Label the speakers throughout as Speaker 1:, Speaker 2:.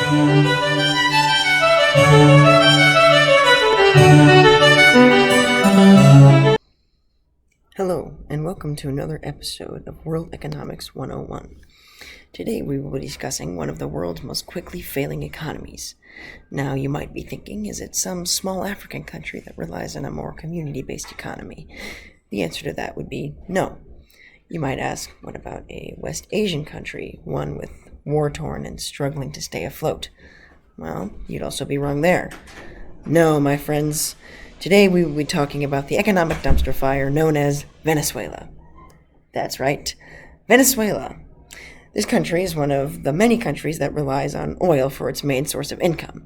Speaker 1: Hello, and welcome to another episode of World Economics 101. Today we will be discussing one of the world's most quickly failing economies. Now, you might be thinking, is it some small African country that relies on a more community-based economy? The answer to that would be no. You might ask, what about a West Asian country, one with war-torn and struggling to stay afloat? Well, you'd also be wrong there. No, my friends. Today we will be talking about the economic dumpster fire known as Venezuela. That's right, Venezuela. This country is one of the many countries that relies on oil for its main source of income.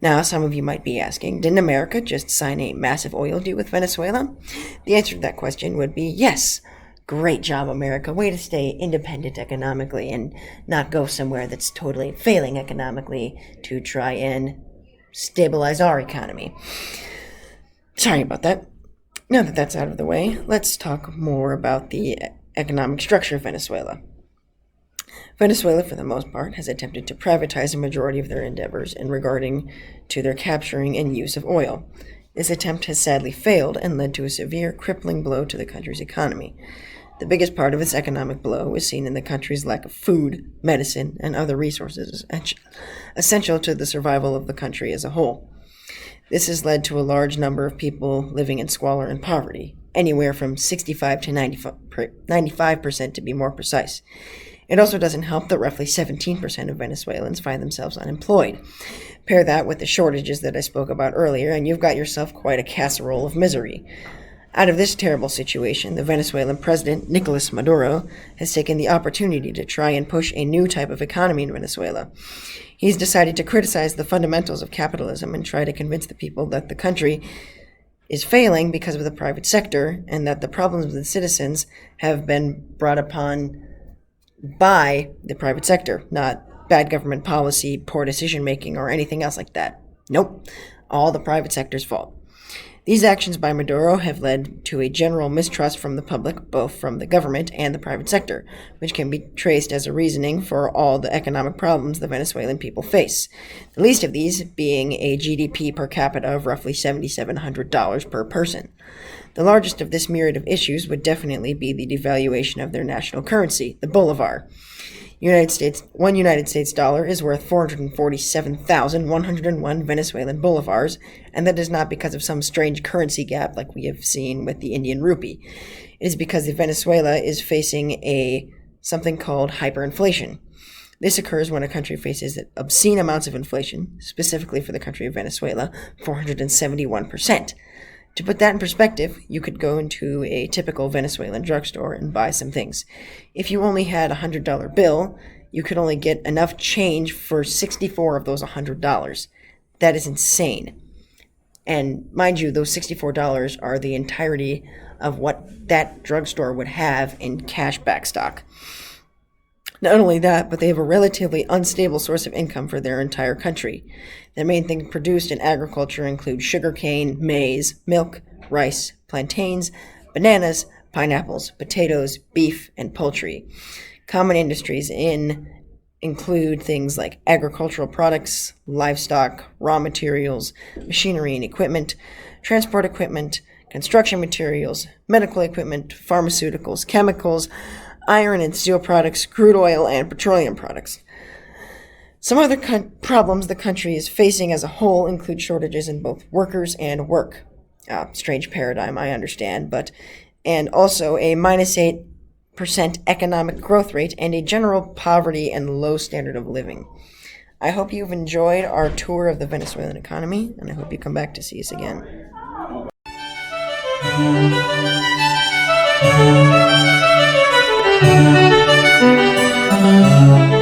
Speaker 1: Now, some of you might be asking, didn't America just sign a massive oil deal with Venezuela? The answer to that question would be yes. Great job, America. Way to stay independent economically and not go somewhere that's totally failing economically to try and stabilize our economy. Sorry about that. Now that that's out of the way, let's talk more about the economic structure of Venezuela. Venezuela, for the most part, has attempted to privatize a majority of their endeavors in regarding to their capturing and use of oil. This attempt has sadly failed and led to a severe, crippling blow to the country's economy. The biggest part of its economic blow is seen in the country's lack of food, medicine, and other resources essential to the survival of the country as a whole. This has led to a large number of people living in squalor and poverty, anywhere from 65 to 95% to be more precise. It also doesn't help that roughly 17% of Venezuelans find themselves unemployed. Pair that with the shortages that I spoke about earlier, and you've got yourself quite a casserole of misery. Out of this terrible situation, the Venezuelan president, Nicolas Maduro, has taken the opportunity to try and push a new type of economy in Venezuela. He's decided to criticize the fundamentals of capitalism and try to convince the people that the country is failing because of the private sector and that the problems of the citizens have been brought upon by the private sector, not bad government policy, poor decision-making, or anything else like that. Nope, all the private sector's fault. These actions by Maduro have led to a general mistrust from the public, both from the government and the private sector, which can be traced as a reasoning for all the economic problems the Venezuelan people face. The least of these being a GDP per capita of roughly $7,700 per person. The largest of this myriad of issues would definitely be the devaluation of their national currency, the bolivar. One United States dollar is worth 447,101 Venezuelan bolivars, and that is not because of some strange currency gap like we have seen with the Indian rupee. It is because Venezuela is facing something called hyperinflation. This occurs when a country faces obscene amounts of inflation, specifically for the country of Venezuela, 471%. To put that in perspective, you could go into a typical Venezuelan drugstore and buy some things. If you only had a $100 bill, you could only get enough change for 64 of those $100. That is insane. And mind you, those $64 are the entirety of what that drugstore would have in cash back stock. Not only that, but they have a relatively unstable source of income for their entire country. The main things produced in agriculture include sugarcane, maize, milk, rice, plantains, bananas, pineapples, potatoes, beef, and poultry. Common industries include things like agricultural products, livestock, raw materials, machinery and equipment, transport equipment, construction materials, medical equipment, pharmaceuticals, chemicals, iron and steel products, crude oil, and petroleum products. Some other problems the country is facing as a whole include shortages in both workers and work. Strange paradigm, I understand, and also a -8% economic growth rate and a general poverty and low standard of living. I hope you've enjoyed our tour of the Venezuelan economy, and I hope you come back to see us again.